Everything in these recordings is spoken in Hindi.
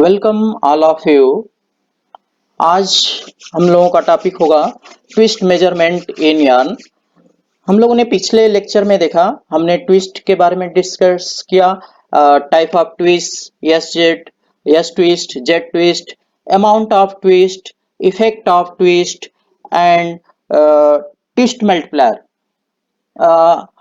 Welcome all of you. आज हम लोगों का टॉपिक होगा ट्विस्ट मेजरमेंट इन यार्न। हम लोगों ने पिछले लेक्चर में देखा, हमने ट्विस्ट के बारे में डिस्कस किया, type of twist, yes jet, yes twist, jet twist, amount of twist, effect of twist and twist multiplier.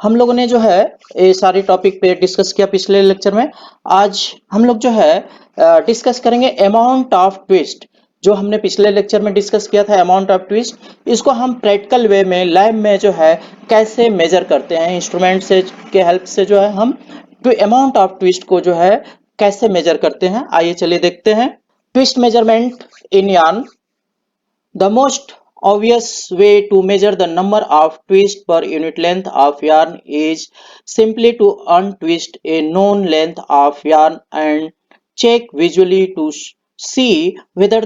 हम लोगों ने जो है ये सारी टॉपिक पे डिस्कस किया पिछले लेक्चर में। आज हम लोग जो है डिस्कस करेंगे अमाउंट ऑफ ट्विस्ट। जो हमने पिछले लेक्चर में डिस्कस किया था अमाउंट ऑफ ट्विस्ट, इसको हम प्रैक्टिकल वे में लैब में जो है कैसे मेजर करते हैं, इंस्ट्रूमेंट से के हेल्प से जो है हम अमाउंट ऑफ ट्विस्ट को जो है कैसे मेजर करते हैं। आइए चलिए देखते हैं। Twist measurement in yarn. The most obvious way to measure the number of twists per unit length of yarn is simply to untwist a known length of yarn and check visually to see the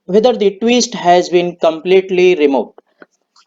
whether the twist has been completely removed.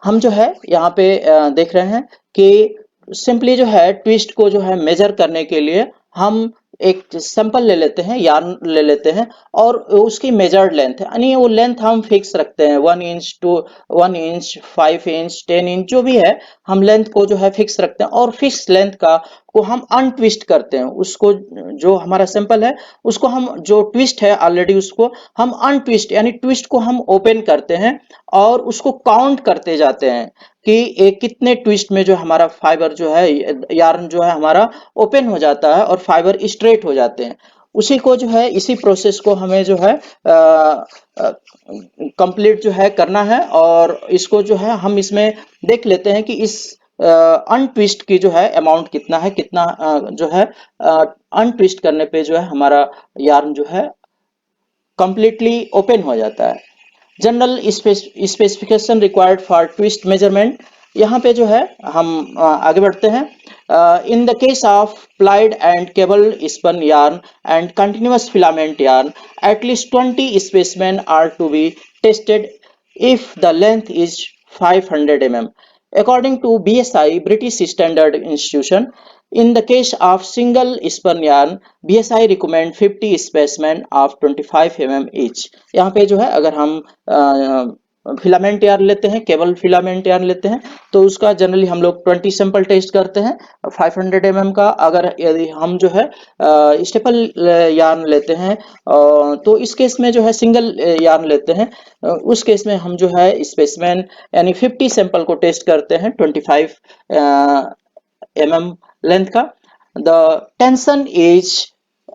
हम जो है यहाँ पे देख रहे हैं कि सिंपली जो है ट्विस्ट को जो है मेजर करने के लिए हम एक सैंपल ले लेते हैं, यार्न ले लेते हैं और उसकी मेजर्ड लेंथ है, यानी वो लेंथ हम फिक्स रखते हैं 1 inch to 1 inch, 5 inch, 10 inch, जो भी है हम लेंथ को जो है फिक्स रखते हैं और फिक्स लेंथ का को हम अनट्विस्ट करते हैं। उसको जो हमारा सैंपल है उसको हम जो ट्विस्ट है ऑलरेडी उसको हम अनट्विस्ट यानी ट्विस्ट को हम ओपन करते हैं और उसको काउंट करते जाते हैं कि एक कितने ट्विस्ट में जो हमारा फाइबर जो है यार्न जो है हमारा ओपन हो जाता है और फाइबर स्ट्रेट हो जाते हैं। उसी को जो है इसी प्रोसेस को हमें जो है कंप्लीट जो है करना है और इसको जो है हम इसमें देख लेते हैं कि इस अनट्विस्ट की जो है अमाउंट कितना है, कितना जो है अनट्विस्ट करने पे जो है हमारा यार्न जो है कंप्लीटली ओपन हो जाता है। General specification required for twist measurement. यहाँ पे जो है हम आगे बढ़ते हैं। In the case of plied and cable spun yarn and continuous filament yarn, at least 20 specimen are to be tested if the length is 500 mm. According to BSI, British Standard Institution, in the case of single spun yarn, BSI recommend 50 specimen of 25 mm each. यहाँ पे जो है अगर हम फिलामेंट यार्न लेते हैं, केबल फिलामेंट यार्न लेते हैं, तो उसका जनरली हम लोग 20 सैंपल टेस्ट करते हैं 500 mm का। अगर यदि हम जो है स्टेपल यार्न लेते हैं तो इस केस में जो है सिंगल यार्न लेते हैं, उस केस में हम जो है स्पेसिमेन यानी 50 सैंपल को टेस्ट करते हैं 25 mm लेंथ का। The tension is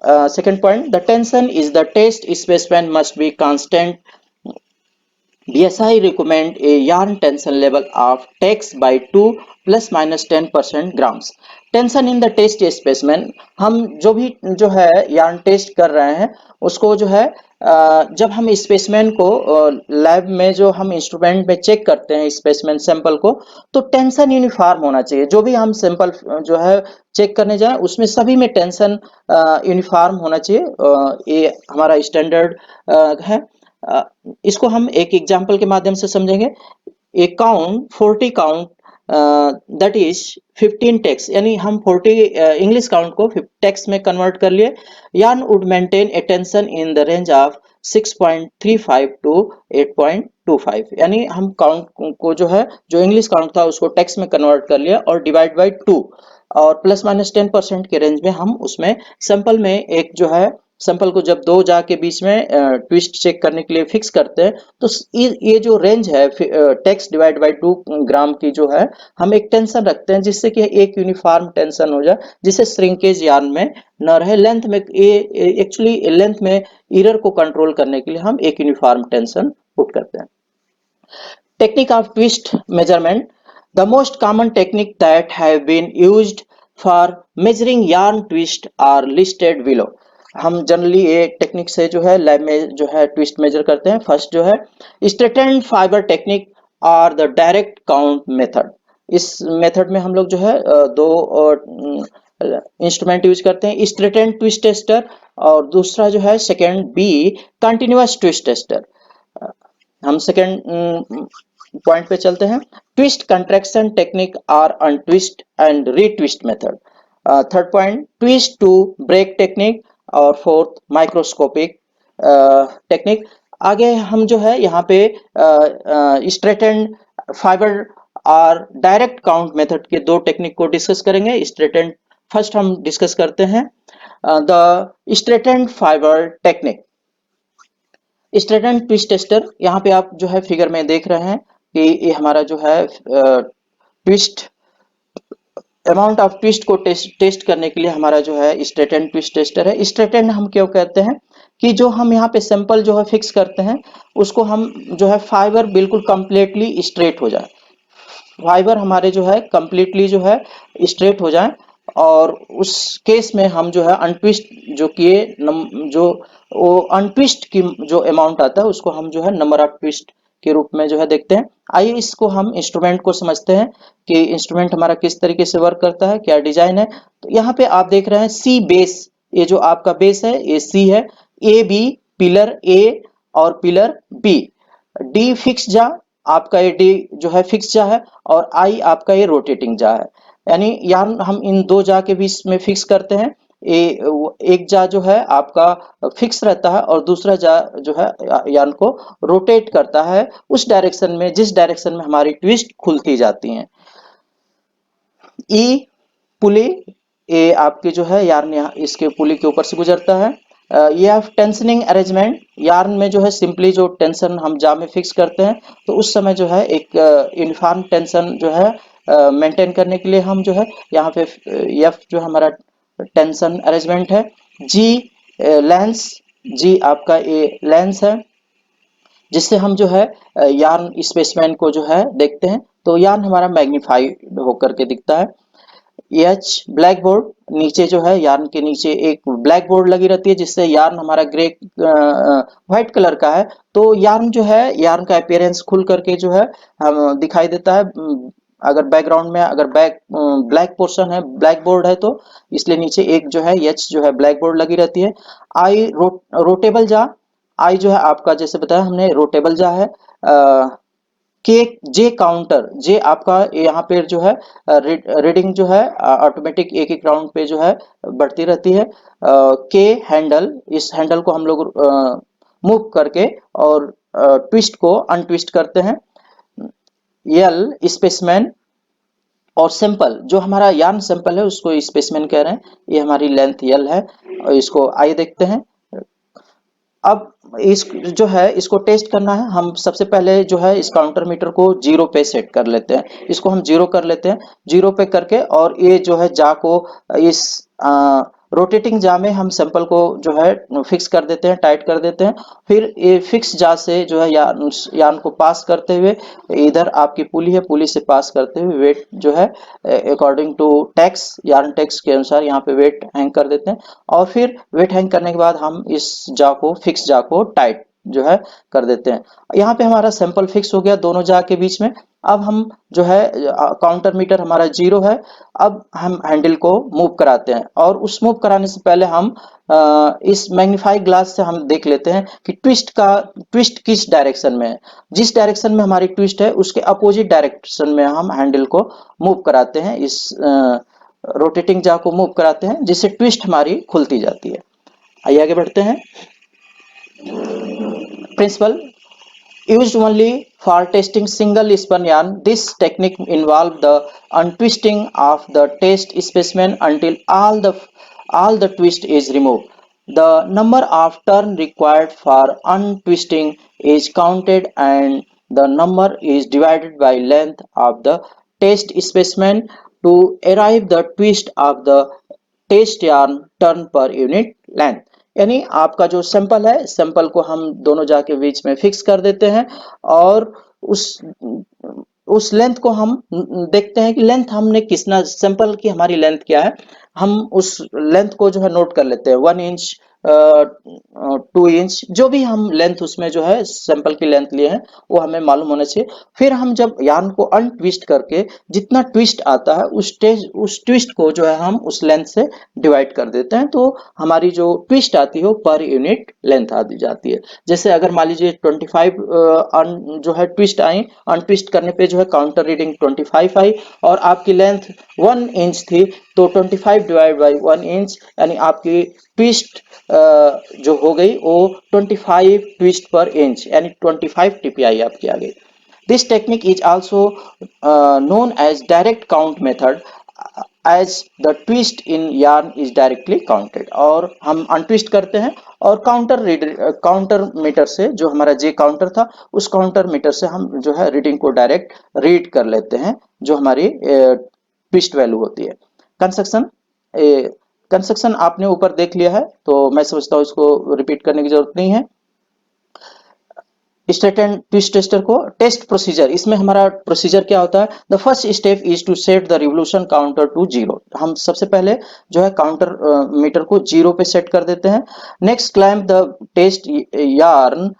second point, the tension is the test specimen must be constant. BSI recommend a yarn tension level of tex by 2 plus minus 10% grams. Tension in the test specimen, हम जो भी जो है यार्न टेस्ट कर रहे हैं उसको जो है जब हम स्पेसिमेन को लैब में जो हम इंस्ट्रूमेंट में चेक करते हैं स्पेसिमेन सैंपल को, तो टेंशन यूनिफॉर्म होना चाहिए। जो भी हम सैंपल जो है चेक करने जाए उसमें सभी में टेंशन यूनिफॉर्म होना चाहिए। ये हमारा स्टैंडर्ड है। इसको हम एक एग्जांपल के माध्यम से समझेंगे। A count 40 count that is 15 tex, यानी हम 40 इंग्लिश काउंट को टेक्स में कन्वर्ट कर लिए। Yarn would maintain a tension in the range of 6.35 to 8.25, यानी हम काउंट को जो है जो इंग्लिश काउंट था उसको टेक्स में कन्वर्ट कर लिया और डिवाइड बाय 2 और प्लस माइनस 10% के रेंज में हम उसमें सैंपल में एक जो है सैंपल को जब दो जा के बीच में ट्विस्ट चेक करने के लिए फिक्स करते हैं, तो ये जो रेंज है टेक्स डिवाइड बाय 2 ग्राम की जो है हम एक टेंशन रखते हैं जिससे कि एक यूनिफॉर्म टेंशन हो जाए, जिससे श्रिंकेज यार्न में न रहे। लेंथ में ये एक्चुअली लेंथ में एरर को कंट्रोल करने के लिए हम एक यूनिफॉर्म टेंशन पुट करते हैं। Technique of twist measurement. The most common technique that have been used for measuring yarn twist are listed below. हम जनरली ये टेक्निक से जो है लैब में जो है ट्विस्ट मेजर करते हैं। फर्स्ट जो है स्ट्रेटेंड फाइबर टेक्निक और द डायरेक्ट काउंट मेथड। इस मेथड में हम लोग जो है दो इंस्ट्रूमेंट यूज करते हैं, स्ट्रेटेंड ट्विस्ट टेस्टर और दूसरा जो है second B continuous twist tester. हम सेकेंड पॉइंट पे चलते हैं। ट्विस्ट कंट्रैक्शन टेक्निक और untwist and retwist method. Third point twist to break technique और फोर्थ माइक्रोस्कोपिक टेक्निक। आगे हम जो है यहाँ पे स्ट्रेटेंड फाइबर और डायरेक्ट काउंट मेथड के दो टेक्निक को डिस्कस करेंगे। स्ट्रेटेंड फर्स्ट हम डिस्कस करते हैं the straightened fibre technique. Straightened twist tester, यहाँ पे आप जो है फिगर में देख रहे हैं कि ये हमारा जो है ट्विस्ट अमाउंट ऑफ ट्विस्ट को टेस्ट करने के लिए हमारा जो है स्ट्रेटेंड ट्विस्ट टेस्टर है। स्ट्रेटेंड हम क्यों कहते हैं कि जो हम यहाँ पे सैंपल जो है फिक्स करते हैं उसको हम जो है फाइबर बिल्कुल कंप्लीटली स्ट्रेट हो जाए, फाइबर हमारे जो है कंप्लीटली जो है स्ट्रेट हो जाए, और उस केस में हम जो है अनट्विस्ट जो किए जो वो अनट्विस्ट की जो अमाउंट आता है उसको हम जो है नंबर ऑफ ट्विस्ट के रूप में जो है देखते हैं। आइए इसको हम इंस्ट्रूमेंट को समझते हैं कि इंस्ट्रूमेंट हमारा किस तरीके से वर्क करता है, क्या डिजाइन है। तो यहाँ पे आप देख रहे हैं सी बेस, ये जो आपका बेस है ये सी है, ए बी पिलर ए और पिलर बी, डी फिक्स जा आपका ये डी जो है फिक्स जा है, और आई आपका ये रोटेटिंग जा है। यानी यार हम इन दो जा के बीच में फिक्स करते हैं। एक जा जो है आपका फिक्स रहता है और दूसरा जा जो है यान को रोटेट करता है उस डायरेक्शन में जिस डायरेक्शन में हमारी ट्विस्ट खुलती जाती हैं। ई पुली, ये आपके जो है यार्न यहाँ इसके पुली के ऊपर से गुजरता है। ये आप टेंशनिंग अरेंजमेंट, यार्न में जो है सिंपली जो टेंशन हम जा में फिक्स करते हैं तो उस समय जो है एक यूनिफॉर्म टेंशन जो है मेंटेन करने के लिए हम जो है यहाँ पे एफ जो हमारा टेंशन अरेंजमेंट है। जी लेंस, जी आपका ये लेंस है जिससे हम जो है यार्न स्पेसमैन को जो है देखते हैं, तो यार्न हमारा मैग्नीफाइड होकर के दिखता है। एच ब्लैक बोर्ड, नीचे जो है यार्न के नीचे एक ब्लैक बोर्ड लगी रहती है जिससे यार्न हमारा ग्रे व्हाइट कलर का है, तो यार्न जो है यार्न का अपीयरेंस खुल करके जो है हम दिखाई देता है। अगर बैकग्राउंड में अगर ब्लैक पोर्शन है, ब्लैक बोर्ड है, तो इसलिए नीचे एक जो है एच जो है ब्लैक बोर्ड लगी रहती है। आई रोटेबल जा, आई जो है आपका जैसे बताया हमने रोटेबल जा है। के जे काउंटर, जे आपका यहाँ पे जो है रीडिंग जो है ऑटोमेटिक एक एक राउंड पे जो है बढ़ती रहती है। के हैंडल, इस हैंडल को हम लोग मूव करके और ट्विस्ट को अनट्विस्ट करते हैं। यल स्पेसमैन, और सिंपल जो हमारा यार्न सैंपल है उसको स्पेसमैन कह रहे हैं, ये हमारी लेंथ यल है, और इसको आई देखते हैं। अब इस जो है इसको टेस्ट करना है, हम सबसे पहले जो है इस काउंटर मीटर को 0 पे सेट कर लेते हैं, इसको हम 0 कर लेते हैं। 0 पे करके और ये जो है जा को इस रोटेटिंग जा में हम सैंपल को जो है फिक्स कर देते हैं, टाइट कर देते हैं। फिर ये फिक्स जा से जो है यान को पास करते हुए इधर आपकी पुली है, पुली से पास करते हुए वेट जो है according to tex, yarn tex के अनुसार यहाँ पे वेट हैंग कर देते हैं, और फिर वेट हैंग करने के बाद हम इस जा को फिक्स जा को टाइट जो है कर देते हैं। यहाँ पे हमारा सैंपल फिक्स हो गया दोनों जा के बीच में। अब हम जो है काउंटर मीटर हमारा 0 है, अब हम हैंडल को मूव कराते हैं, और उस मूव कराने से पहले हम इस मैग्नीफाई ग्लास से हम देख लेते हैं कि ट्विस्ट किस डायरेक्शन में है। जिस डायरेक्शन में हमारी ट्विस्ट है उसके अपोजिट डायरेक्शन में हम हैंडल को मूव कराते हैं, इस रोटेटिंग जा को मूव कराते हैं जिससे ट्विस्ट हमारी खुलती जाती है। आइए आगे बढ़ते हैं। Principle used only for testing single spun yarn. This technique involves the untwisting of the test specimen until all the twist is removed. The number of turn required for untwisting is counted and the number is divided by length of the test specimen to arrive the twist of the test yarn turn per unit length। यानी आपका जो सैंपल है, सैंपल को हम दोनों जाके बीच में फिक्स कर देते हैं, और उस लेंथ को हम देखते हैं कि लेंथ हमने कितना, सैंपल की हमारी लेंथ क्या है, हम उस लेंथ को जो है नोट कर लेते हैं। 1 इंच 2 इंच जो भी हम लेंथ उसमें जो है सैंपल की लेंथ लिए हैं वो हमें मालूम होना चाहिए। फिर हम जब यार्न को अनट्विस्ट करके जितना ट्विस्ट आता है उस ट्विस्ट को जो है हम उस लेंथ से डिवाइड कर देते हैं, तो हमारी जो ट्विस्ट आती है वो पर यूनिट लेंथ आ जाती है। जैसे अगर मान लीजिए 25 जो है ट्विस्ट आई, अनट्विस्ट करने पे जो है काउंटर रीडिंग 25 आई, और आपकी लेंथ 1 इंच थी, तो 25 डिवाइड बाई 1 इंच यानी आपकी ट्विस्ट जो हो गई वो 25 ट्विस्ट पर इंच यानी 25 टीपीआई आपकी आ गई। This technique is also known as direct count method as the twist in yarn is directly counted। और हम अनट्विस्ट करते हैं और काउंटर मीटर से, जो हमारा जे काउंटर था उस काउंटर मीटर से हम जो है रीडिंग को डायरेक्ट रीड कर लेते हैं, जो हमारी ट्विस्ट वैल्यू होती है। कंस्ट्रक्शन कंस्ट्रक्शन आपने ऊपर देख लिया है, तो मैं समझता हूँ इसको रिपीट करने की जरूरत नहीं है। स्टेट एंड ट्विस्ट टेस्टर को टेस्ट प्रोसीजर, इसमें हमारा प्रोसीजर क्या होता है? The first step is to set the revolution counter to 0। हम सबसे पहले जो है काउंटर मीटर को 0 पे सेट कर देते हैं। Next clamp the test yarn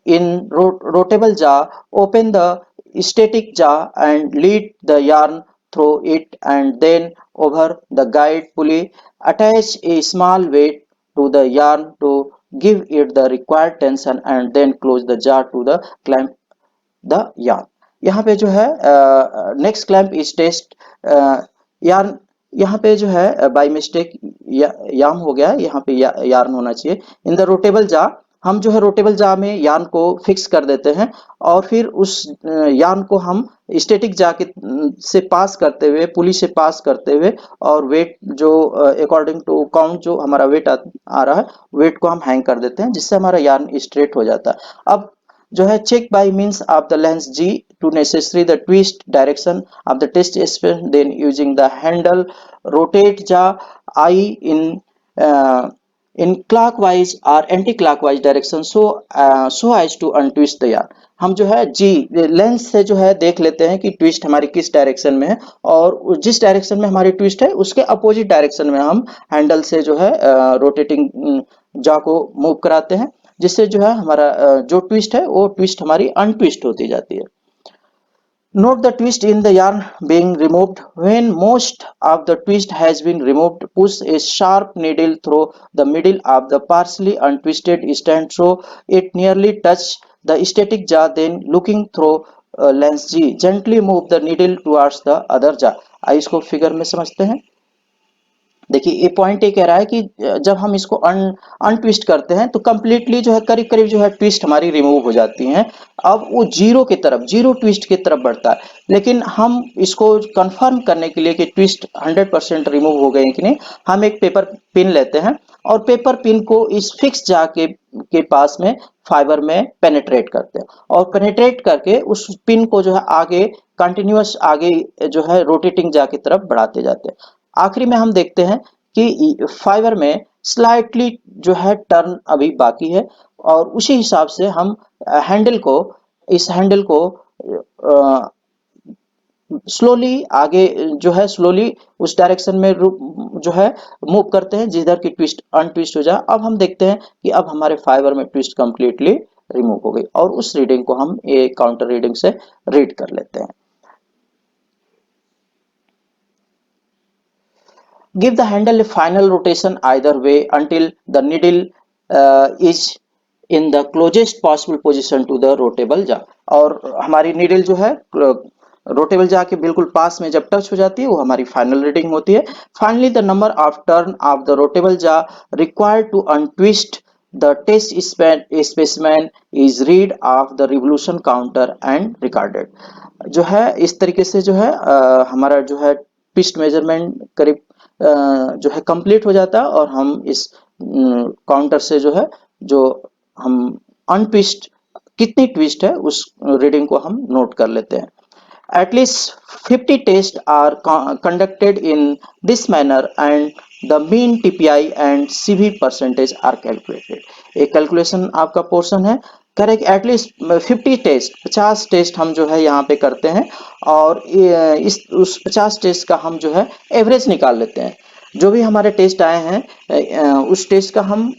in rotatable jaw, open the static jaw and lead the yarn through it and then over the guide pulley, attach a small weight to the yarn to give it the required tension and then close the jar to the clamp the yarn। यहाँ पे जो है next clamp is test yarn, यहाँ पे जो है बाय मिस्टेक याम हो गया, यहाँ पे यार्न होना चाहिए। इन द रोटेबल जा, हम जो है रोटेबल जा में यार्न को फिक्स कर देते हैं और फिर उस यार्न को हम स्टैटिक जा के से पास करते हुए, पुली से पास करते हुए और वेट जो अकॉर्डिंग टू काउंट जो हमारा वेट आ रहा है, वेट को हम हैंग कर देते हैं, जिससे हमारा यार्न स्ट्रेट हो जाता है। अब जो है check by means of the lens G to necessary the twist direction of the test space, then using the handle rotate jaw I in clockwise और anti clockwise direction so as to untwist the yarn. हम जो है जी लेंस से जो है देख लेते हैं कि ट्विस्ट हमारी किस डायरेक्शन में है और जिस डायरेक्शन में हमारी ट्विस्ट है उसके अपोजिट डायरेक्शन में हम हैंडल से जो है रोटेटिंग जा को मूव कराते हैं, जिससे जो है हमारा जो ट्विस्ट है वो ट्विस्ट हमारी अनट्विस्ट होती जाती है। Note the twist in the yarn being removed. When most of the twist has been removed, push a sharp needle through the middle of the partially untwisted stand so it nearly touches the static jaw. Then, looking through lens G, gently move the needle towards the other jaw। आइए इसको फिगर में समझते हैं। देखिए ये पॉइंट ये कह रहा है कि जब हम इसको अनट्विस्ट करते हैं तो कंप्लीटली जो है करीब करीब जो है ट्विस्ट हमारी रिमूव हो जाती हैं। अब वो जीरो की तरफ, जीरो ट्विस्ट की तरफ बढ़ता है। लेकिन हम इसको कंफर्म करने के लिए कि ट्विस्ट 100% रिमूव हो गए कि नहीं, हम एक पेपर पिन लेते हैं और पेपर पिन को इस फिक्स जा के पास में फाइबर में पेनिट्रेट करते हैं और पेनिट्रेट करके उस पिन को जो है आगे कंटिन्यूअस आगे जो है रोटेटिंग जा की तरफ बढ़ाते जाते हैं। आखिरी में हम देखते हैं कि फाइबर में स्लाइटली जो है टर्न अभी बाकी है और उसी हिसाब से हम हैंडल को, इस हैंडल को स्लोली आगे जो है स्लोली उस डायरेक्शन में जो है मूव करते हैं जिधर की ट्विस्ट अनट्विस्ट हो जाए। अब हम देखते हैं कि अब हमारे फाइबर में ट्विस्ट कंप्लीटली रिमूव हो गई और उस रीडिंग को हम ये काउंटर रीडिंग से रीड कर लेते हैं। Give the handle a final rotation either way until the needle is in the closest possible position to the rotatable jaw। और हमारी नीडल जो है रोटेबल जा के बिल्कुल पास में जब टच हो जाती है वो हमारी फाइनल रीडिंग होती है। Finally the number of turn of the rotatable jaw required to untwist the test specimen is read off the revolution counter and recorded. जो है इस तरीके से जो है हमारा जो है ट्विस्ट मेजरमेंट करीब जो है कंप्लीट हो जाता है और हम इस काउंटर से जो है जो हम अनट्विस्ट कितनी ट्विस्ट है उस रीडिंग को हम नोट कर लेते हैं। At least 50 tests are conducted in this manner and the mean TPI and CV percentage are calculated। एक कैलकुलेशन आपका पोर्शन है, करेक्ट एटलीस्ट 50 टेस्ट 50 टेस्ट हम जो है यहाँ पे करते हैं और इस उस 50 टेस्ट का हम जो है एवरेज निकाल लेते हैं। जो भी हमारे टेस्ट आए हैं उस टेस्ट का हम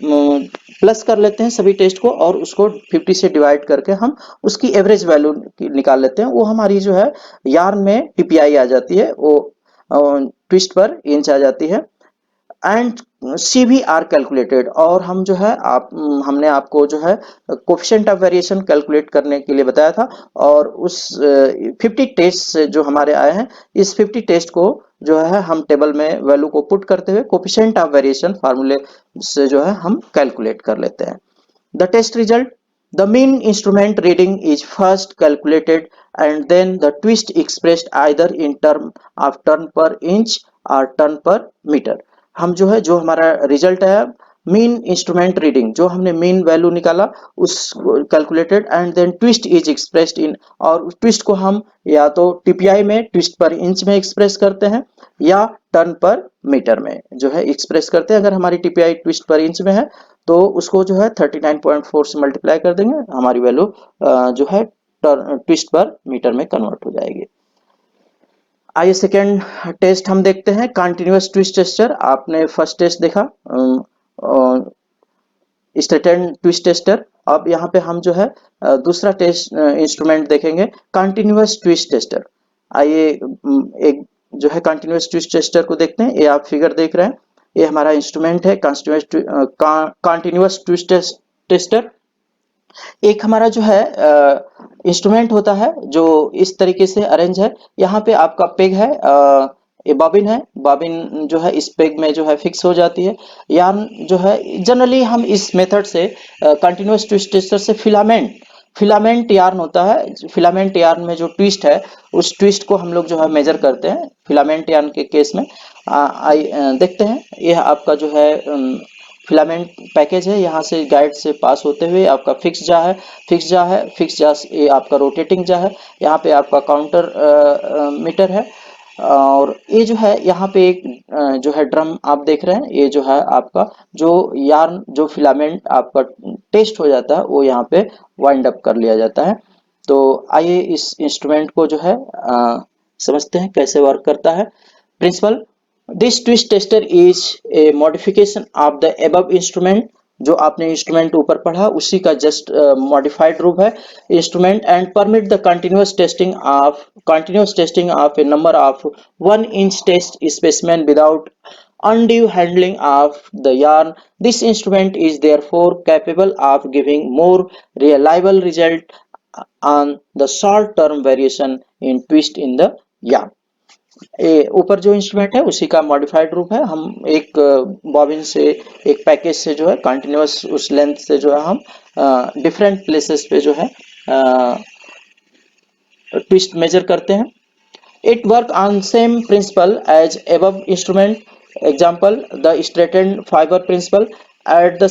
प्लस कर लेते हैं सभी टेस्ट को और उसको 50 से डिवाइड करके हम उसकी एवरेज वैल्यू निकाल लेते हैं। वो हमारी जो है यार्न में टीपीआई आ जाती है, वो ट्विस्ट पर इंच आ जाती है। एंड सी भी आर कैलकुलेटेड, और हम जो है हमने आपको जो है कोफिशिएंट ऑफ वेरिएशन कैलकुलेट करने के लिए बताया था, और उस 50 टेस्ट से जो हमारे आए हैं, इस 50 टेस्ट को जो है हम टेबल में वैल्यू को पुट करते हुए कोफिशिएंट ऑफ वेरिएशन फार्मूले से जो है हम कैलकुलेट कर लेते हैं। The test result: the mean instrument reading is first calculated and then the twist expressed either in term of turn per inch or turn per meter। हम जो है जो हमारा रिजल्ट है मीन इंस्ट्रूमेंट रीडिंग, जो हमने मीन वैल्यू निकाला उस calculated and then twist is expressed in, और ट्विस्ट को हम या तो टीपीआई में ट्विस्ट पर इंच में एक्सप्रेस करते हैं या टर्न पर मीटर में जो है एक्सप्रेस करते हैं। अगर हमारी टीपीआई ट्विस्ट पर इंच में है तो उसको जो है 39.4 से मल्टीप्लाई कर देंगे, हमारी वैल्यू जो है ट्विस्ट पर मीटर में कन्वर्ट हो जाएगी। आइए सेकेंड टेस्ट हम देखते हैं, कंटिन्यूअस ट्विस्ट टेस्टर। आपने फर्स्ट टेस्ट देखा स्ट्रेटेंड ट्विस्ट टेस्टर, अब यहाँ पे हम जो है दूसरा टेस्ट इंस्ट्रूमेंट देखेंगे, कंटिन्यूअस ट्विस्ट टेस्टर। आइए एक जो है कंटिन्यूअस ट्विस्ट टेस्टर को देखते हैं। ये आप फिगर देख रहे हैं, ये हमारा इंस्ट्रूमेंट है कंटिन्यूअस ट्विस्ट टेस्टर। एक हमारा जो है इंस्ट्रूमेंट होता है जो इस तरीके से अरेंज है, यहाँ पे आपका पेग है, ये बॉबिन है, बॉबिन जो है इस पेग में जो है फिक्स हो जाती है। यार्न जो है जनरली हम इस मेथड से कंटिन्यूअस ट्विस्ट टेस्टर से फिलामेंट यार्न होता है, फिलामेंट यार्न में जो ट्विस्ट है उस ट्विस्ट को हम लोग जो है मेजर करते हैं फिलामेंट यार्न के केस में। देखते हैं, यह आपका जो है फिलामेंट पैकेज है, यहाँ से गाइड से पास होते हुए आपका फिक्स जा है, फिक्स जा ये आपका रोटेटिंग जा है, यहाँ पे आपका काउंटर मीटर है, और ये जो है यहाँ पे एक जो है ड्रम आप देख रहे हैं, ये जो है आपका जो यार्न जो फिलामेंट आपका टेस्ट हो जाता है वो यहाँ पे वाइंड अप कर लिया जाता है। तो आइए इस इंस्ट्रूमेंट को जो है समझते हैं कैसे वर्क करता है। Principle: this twist tester is a modification of the above instrument, जो आपने इंस्ट्रूमेंट ऊपर पढ़ा उसी का जस्ट मॉडिफाइड रूप है instrument, and permit the continuous testing of a number of 1 inch test specimen without undue handling of the yarn. This instrument is therefore capable of giving more reliable result on the short term variation in twist in the yarn। ऊपर जो इंस्ट्रूमेंट है उसी का मॉडिफाइड रूप है। हम एक बॉबिन से एक पैकेज से जो है कंटिन्यूअस उस लेंथ से जो है हम डिफरेंट प्लेसेस पे जो है ट्विस्ट मेजर करते हैं। It work on same principle as above instrument, example the straightened fibre principle. At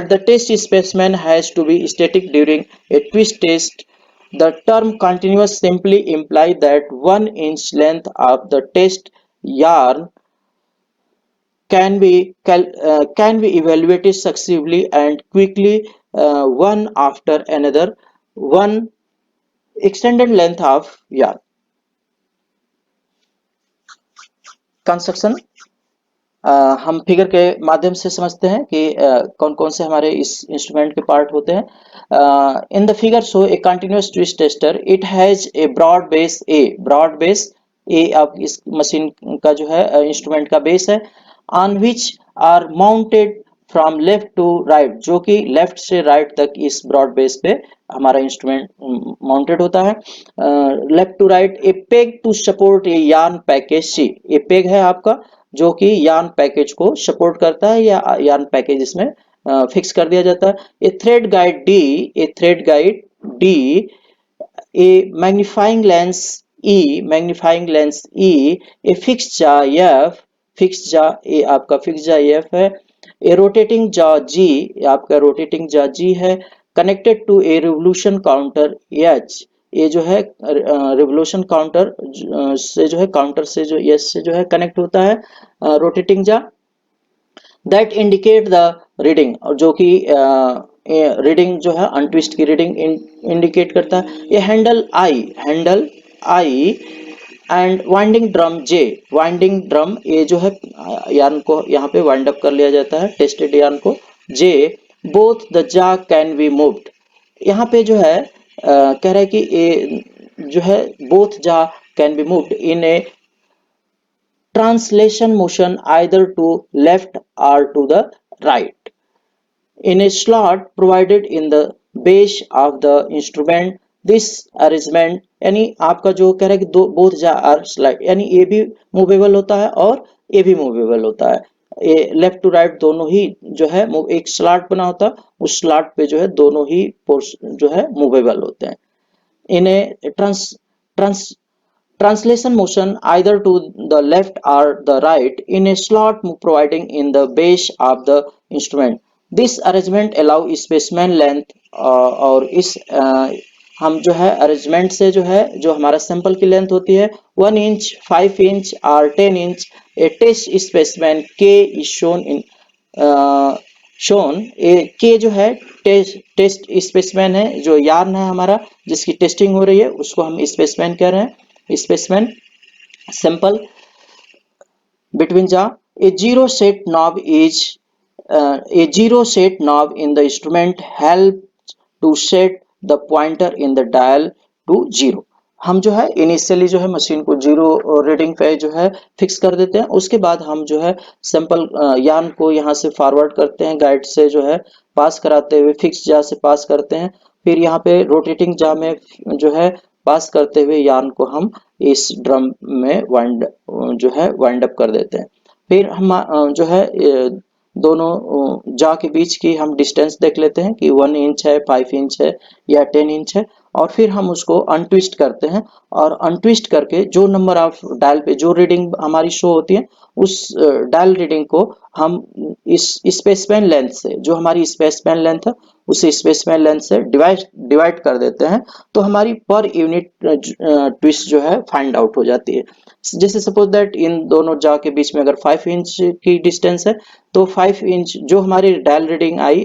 the test specimen has to be static during a twist test. The term continuous simply implies that 1 inch length of the test yarn can be evaluated successively and quickly, one after another, one extended length of yarn. Construction हम फिगर के माध्यम से समझते हैं कि कौन कौन से हमारे इस इंस्ट्रूमेंट के पार्ट होते हैं। In the figure show a continuous twist tester, it has a broad base a आप इस मशीन का जो है इंस्ट्रूमेंट का बेस है, on which are mounted from left to right, जो कि लेफ्ट से राइट तक इस ब्रॉड बेस पे हमारा इंस्ट्रूमेंट माउंटेड होता है। Left to right a peg to support a yarn package C, a peg है आपका जो कि यार्न पैकेज को सपोर्ट करता है या यार्न पैकेज इसमें फिक्स कर दिया जाता है। A thread guide D, a magnifying lens E, a fix jaw a आपका फिक्स जा एफ है, ए रोटेटिंग जा जी आपका रोटेटिंग जा जी है, connected to a revolution counter H, ये जो है रिवोल्यूशन काउंटर से जो है काउंटर से जो एस से जो है कनेक्ट होता है रोटेटिंग जा, दैट इंडिकेट द रीडिंग, और जो कि रीडिंग जो है अनट्विस्ट की रीडिंग इंडिकेट करता है। ये handle I and winding drum J, winding drum ये जो है यार्न को यहाँ पे वाइंड अप कर लिया जाता है टेस्टेड यार्न को, जे बोथ द जा कैन बी मूव्ड, यहाँ पे जो है कह रहा है कि ये जो है बोथ जा can be moved in A translation motion either to left or to the right in a slot provided in the base of the instrument. This arrangement यानी आपका जो कह रहा है कि दो both जा are slide यानी ये भी मूवेबल होता है और ये भी मूवेबल होता है, ये लेफ्ट टू राइट दोनों ही जो है एक स्लॉट बना होता है, उस स्लॉट पे जो है दोनों ही जो है मूवेबल होते हैं। In a translation motion either to the left or the right in a slot providing in the base of the instrument. This arrangement allow specimen length और इस हम जो है अरेंजमेंट से जो है जो हमारा सैंपल की लेंथ होती है 1 इंच 5 इंच और 10 इंच ए टेस्ट स्पेसिमेन के इज शोन इन शोन ए के जो है टेस्ट स्पेसिमेन है, जो यार्न है हमारा जिसकी टेस्टिंग हो रही है उसको हम स्पेसिमेन कह रहे हैं। Specimen sample between ja a zero set knob is a zero set knob in the instrument helps to set the pointer in the dial to zero। हम जो है इनिशियली जो है मशीन को जीरो रीडिंग पे जो है फिक्स कर देते हैं, उसके बाद हम जो है सैंपल यार्न को यहाँ से फॉरवर्ड करते हैं, गाइड से जो है पास कराते हुए फिक्स जा से पास करते हैं, फिर यहाँ पे रोटेटिंग जा में जो है पास करते हुए यार्न को हम इस ड्रम में वाइंड जो है वाइंड अप कर देते हैं। फिर हम जो है दोनों जा के बीच की हम डिस्टेंस देख लेते हैं कि 1 इंच है 5 इंच है या 10 इंच है, और फिर हम उसको अनट्विस्ट करते हैं और अनट्विस्ट करके जो नंबर ऑफ डायल पे जो रीडिंग हमारी शो होती है उस डायल रीडिंग को हम इस स्पेसमैन लेंथ से, जो हमारी स्पेसमैन लेंथ है उस स्पेसमैन लेंथ से डिवाइड कर देते हैं, तो हमारी पर यूनिट ट्विस्ट जो है फाइंड आउट हो जाती है। जैसे सपोज दैट इन दोनों जा के बीच में अगर 5 इंच की डिस्टेंस है तो 5 इंच जो हमारी dial reading I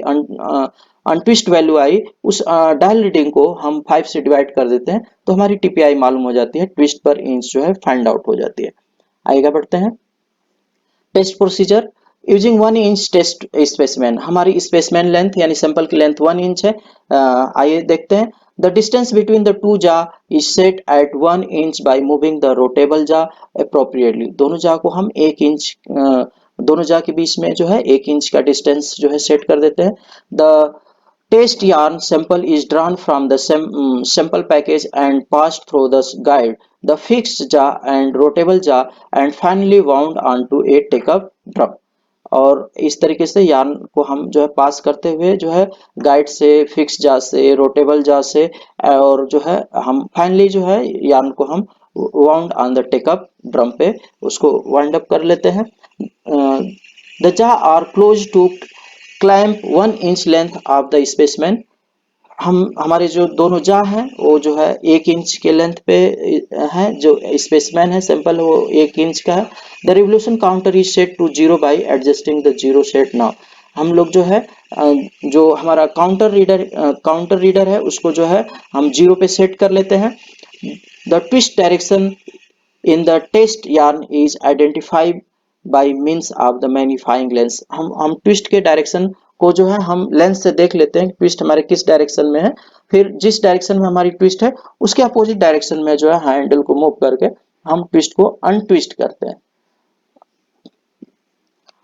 untwist value I उस डायल रीडिंग को हम 5 से डिवाइड कर देते हैं, तो हमारी टीपीआई मालूम हो जाती है, ट्विस्ट पर इंच जो है फाइंड आउट हो जाती है। आगे बढ़ते हैं। Test procedure using 1 inch test specimen, हमारी स्पेसिमेन लेंथ यानी सैंपल की लेंथ 1 इंच है। आइए देखते हैं। The distance between the two jaw is set at 1 inch by moving the rotatable jaw appropriately. दोनों जा को हम 1 इंच दोनों जा के बीच में जो है 1 इंच का डिस्टेंस जो है सेट कर देते हैं। The test yarn sample is drawn from the sample package and passed through the guide, the fixed jaw and rotatable jaw, and finally wound onto a take-up drum। और इस तरीके से यार्न को हम जो है पास करते हुए जो है गाइड से, फिक्स जा से, रोटेबल जा से, और जो है हम फाइनली जो है यार्न को हम wound on the take up drum पे उसको वाइंड अप कर लेते हैं। The jaw are close to clamp 1 inch length of the specimen. हम हमारे जो दोनों जा हैं वो जो है 1 इंच के लेंथ पे है, जो स्पेसिमेन है सैंपल वो 1 इंच का है। The revolution counter is set to 0 by adjusting the zero set now. हम लोग जो है जो हमारा काउंटर रीडर है उसको जो है हम 0 पे सेट कर लेते हैं। The twist direction in the test yarn is identified by means of the magnifying lens. हम ट्विस्ट के डायरेक्शन को जो है हम लेंस से देख लेते हैं ट्विस्ट हमारे किस डायरेक्शन में है, फिर जिस डायरेक्शन में हमारी ट्विस्ट है उसके अपोजिट डायरेक्शन में जो है हैंडल को मूव करके हम ट्विस्ट को अनट्विस्ट करते हैं।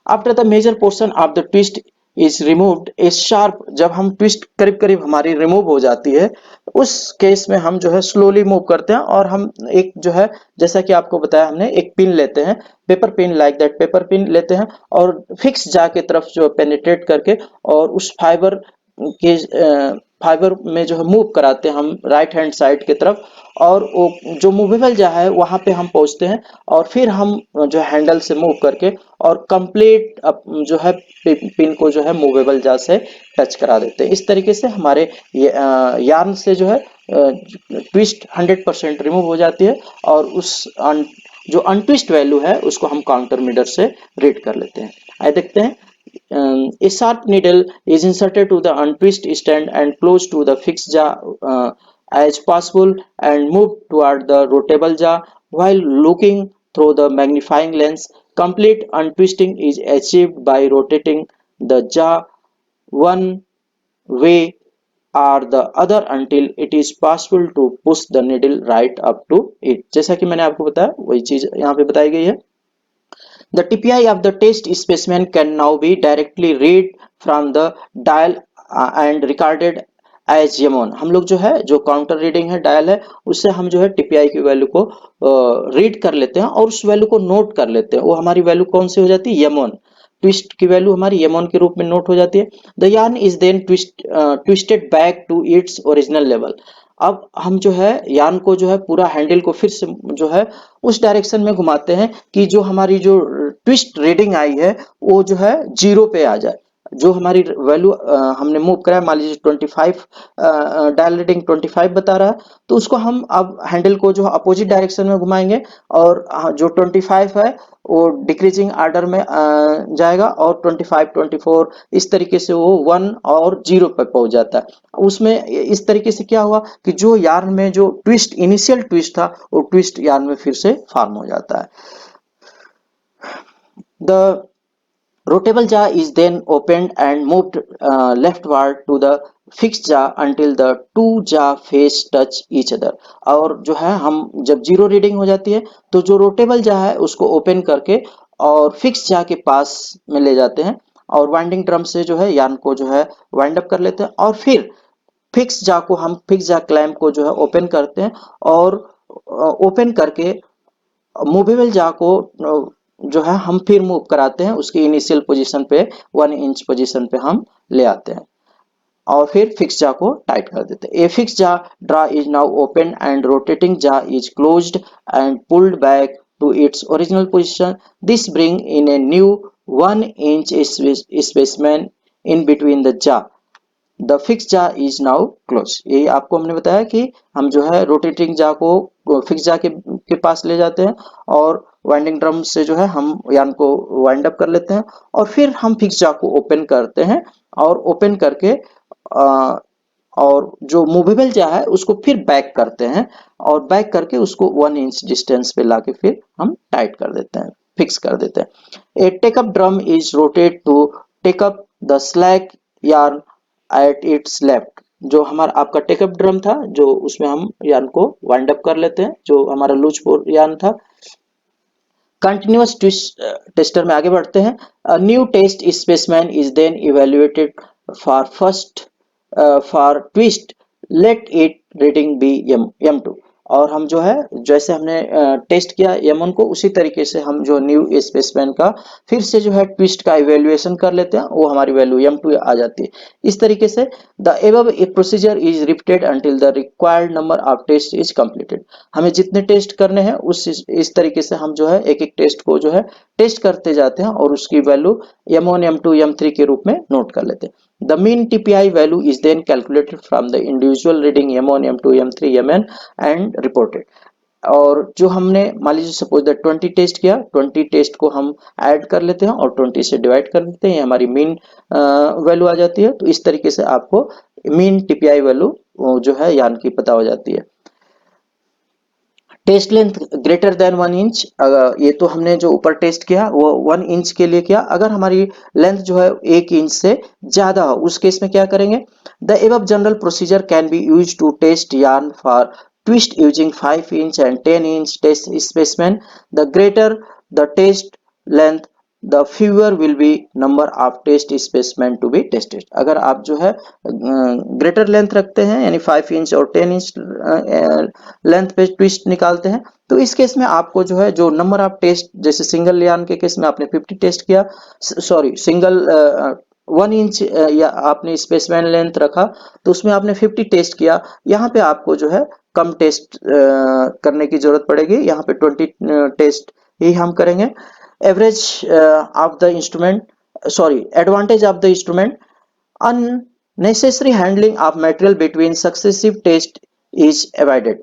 After the major portion of the twist is removed a sharp, जब हम ट्विस्ट करीब करीब हमारी रिमूव हो जाती है उस केस में हम जो है स्लोली मूव करते हैं और हम एक जो है जैसा कि आपको बताया हमने एक पिन लेते हैं, paper pin like that paper pin लेते हैं और फिक्स जा के तरफ जो पेनिट्रेट करके और उस फाइबर के फाइबर में जो है मूव कराते हैं हम राइट हैंड साइड की तरफ, और वो जो मूवेबल जा है वहां पे हम पहुंचते हैं और फिर हम जो हैंडल से मूव करके और कंप्लीट जो है पिन को जो है मूवेबल जा से टच करा देते हैं। इस तरीके से हमारे यार्न से जो है ट्विस्ट 100% रिमूव हो जाती है और उस जो अनट्विस्ट वैल्यू है उसको हम काउंटर मीटर से रीड कर लेते हैं। आइए देखते हैं। A sharp needle is inserted to the untwist stand and close to the fixed jaw as possible and moved toward the rotable jaw while looking through the magnifying lens. Complete untwisting is achieved by rotating the jaw one way or the other until it is possible to push the needle right up to it। जैसा कि मैंने आपको बताया वही चीज यहाँ पे बताई गई है। The TPI of the test specimen can now be directly read from the dial and recorded as यमोन। हम लोग जो है जो काउंटर रीडिंग है डायल है उससे हम जो है टीपीआई की वैल्यू को रीड कर लेते हैं और उस वैल्यू को नोट कर लेते हैं। वो हमारी वैल्यू कौन सी हो जाती है? यमोन। ट्विस्ट की वैल्यू हमारी यमोन के रूप में नोट हो जाती है। The yarn is then twisted back to its original level. अब हम जो है यार्न को जो है पूरा हैंडल को फिर से जो है उस डायरेक्शन में घुमाते हैं कि जो हमारी जो ट्विस्ट रीडिंग आई है वो जो है जीरो पे आ जाए। जो हमारी वैल्यू हमने मूव करा है, मान लीजिए 25 डायल रीडिंग 25 बता रहा है, तो उसको हम अब हैंडल को जो अपोजिट डायरेक्शन में घुमाएंगे और जो 25 है वो डिक्रीजिंग आर्डर में जाएगा और 25 24 इस तरीके से वो 1 और 0 पे पहुंच जाता है। उसमें इस तरीके से क्या हुआ कि जो यार्न में जो ट्विस्ट इनिशियल ट्विस्ट था वो ट्विस्ट यार्न में फिर से फॉर्म हो जाता है। The rotatable jaw is then opened and moved leftward to the fixed jaw until the two jaw face touch each other। और जो है हम जब जीरो रीडिंग हो जाती है तो जो रोटेबल जा है उसको ओपन करके और फिक्स जा के पास में ले जाते हैं और वाइंडिंग ड्रम से जो है यार्न को जो है वाइंड अप कर लेते हैं और फिर फिक्स जा को हम फिक्स जा क्लैंप को जो है ओपन करते हैं और ओपन करके मूवेबल जा को जो है हम फिर मूव कराते हैं उसकी इनिशियल पोजीशन पे 1 इंच पोजीशन पे हम ले आते हैं और फिर फिक्स जा को टाइट कर देते हैं। A fix jaw draw is now open and rotating jaw is closed and pulled back to its original position. This bring in a new 1 inch specimen in between the jaw. The fix jaw is now close. यही आपको हमने बताया कि हम जो है रोटेटिंग जा को फिक्स जा के पास ले जाते हैं और वाइंडिंग ड्रम से जो है हम यार्न को वाइंड अप कर लेते हैं और फिर हम फिक्स जा को ओपन करते हैं और ओपन करके और जो मूवेबल जा है उसको फिर बैक करते हैं और बैक करके उसको 1 इंच डिस्टेंस पे लाके फिर हम टाइट कर देते हैं, फिक्स कर देते हैं। A take up drum is rotate to take up the slack yarn at its left. जो हमारा आपका टेकअप ड्रम था जो उसमें हम यार्न को वाइंड अप कर लेते हैं, जो हमारा लूज यार्न था। कंटिन्यूअस ट्विस्ट टेस्टर में आगे बढ़ते हैं। New test specimen is then evaluated for first for twist let it reading be M2। और हम जो है जैसे हमने टेस्ट किया M1 को उसी तरीके से हम जो न्यू स्पेसमैन का फिर से जो है ट्विस्ट का इवेल्युएशन कर लेते हैं, वो हमारी वैल्यू M2 आ जाती है। इस तरीके से the above procedure is repeated until the required number of test is completed. हमें जितने टेस्ट करने हैं उस इस तरीके से हम जो है एक एक टेस्ट को जो है टेस्ट करते जाते हैं और उसकी वैल्यू M1 M2 M3 के रूप में नोट कर लेते हैं। The mean TPI value is then calculated from the individual reading M1, M2, M3, Mn and reported। और जो हमने मान लीजिए सपोज दैट 20 टेस्ट किया, 20 टेस्ट को हम ऐड कर लेते हैं और 20 से डिवाइड कर देते हैं, हमारी मीन वैल्यू आ जाती है। तो इस तरीके से आपको मीन टीपीआई वैल्यू जो है यार्न की पता हो जाती है। Test length greater than 1 inch, ये तो हमने जो ऊपर टेस्ट किया वो 1 इंच के लिए किया। अगर हमारी लेंथ जो है 1 इंच से ज्यादा हो उस केस में क्या करेंगे? The above general procedure can be use to test yarn for twist using 5 inch and 10 inch test specimen. The greater the test length the fewer will be number of test specimen to be tested. अगर आप जो है ग्रेटर लेंथ रखते हैं यानी 5 इंच और 10 इंच लेंथ पे ट्विस्ट निकालते हैं तो इस केस में आपको जो है जो नंबर ऑफ टेस्ट, जैसे सिंगल यार्न के केस में आपने 50 टेस्ट किया, सॉरी सिंगल 1 इंच या आपने स्पेसमैन लेंथ रखा तो उसमें आपने 50 टेस्ट किया। यहाँ पे आपको जो है कम टेस्ट करने की जरूरत पड़ेगी, यहाँ पे 20 टेस्ट ही हम करेंगे। Average of the instrument, sorry advantage of the instrument, unnecessary handling of material between successive tests is avoided.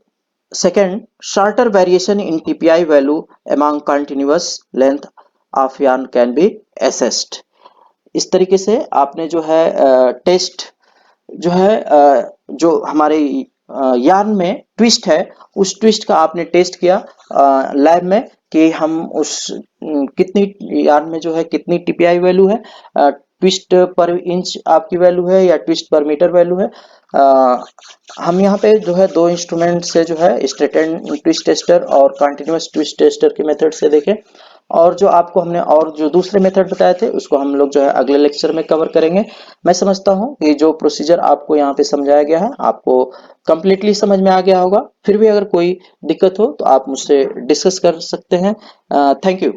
Second, shorter variation in TPI value among continuous length of yarn can be assessed। इस तरीके से आपने जो है टेस्ट जो है जो हमारे यार्न में ट्विस्ट है उस ट्विस्ट का आपने टेस्ट किया लैब में कि हम उस कितनी यार्न में जो है कितनी टीपीआई वैल्यू है, ट्विस्ट पर इंच आपकी वैल्यू है या ट्विस्ट पर मीटर वैल्यू है। हम यहाँ पे जो है दो इंस्ट्रूमेंट से जो है स्ट्रेट एंड ट्विस्ट टेस्टर और कंटिन्यूअस ट्विस्ट टेस्टर के मेथड से देखें और जो आपको हमने और जो दूसरे मेथड बताए थे उसको हम लोग जो है अगले लेक्चर में कवर करेंगे। मैं समझता हूँ कि जो प्रोसीजर आपको यहाँ पे समझाया गया है आपको कंप्लीटली समझ में आ गया होगा। फिर भी अगर कोई दिक्कत हो तो आप मुझसे डिस्कस कर सकते हैं। Thank you.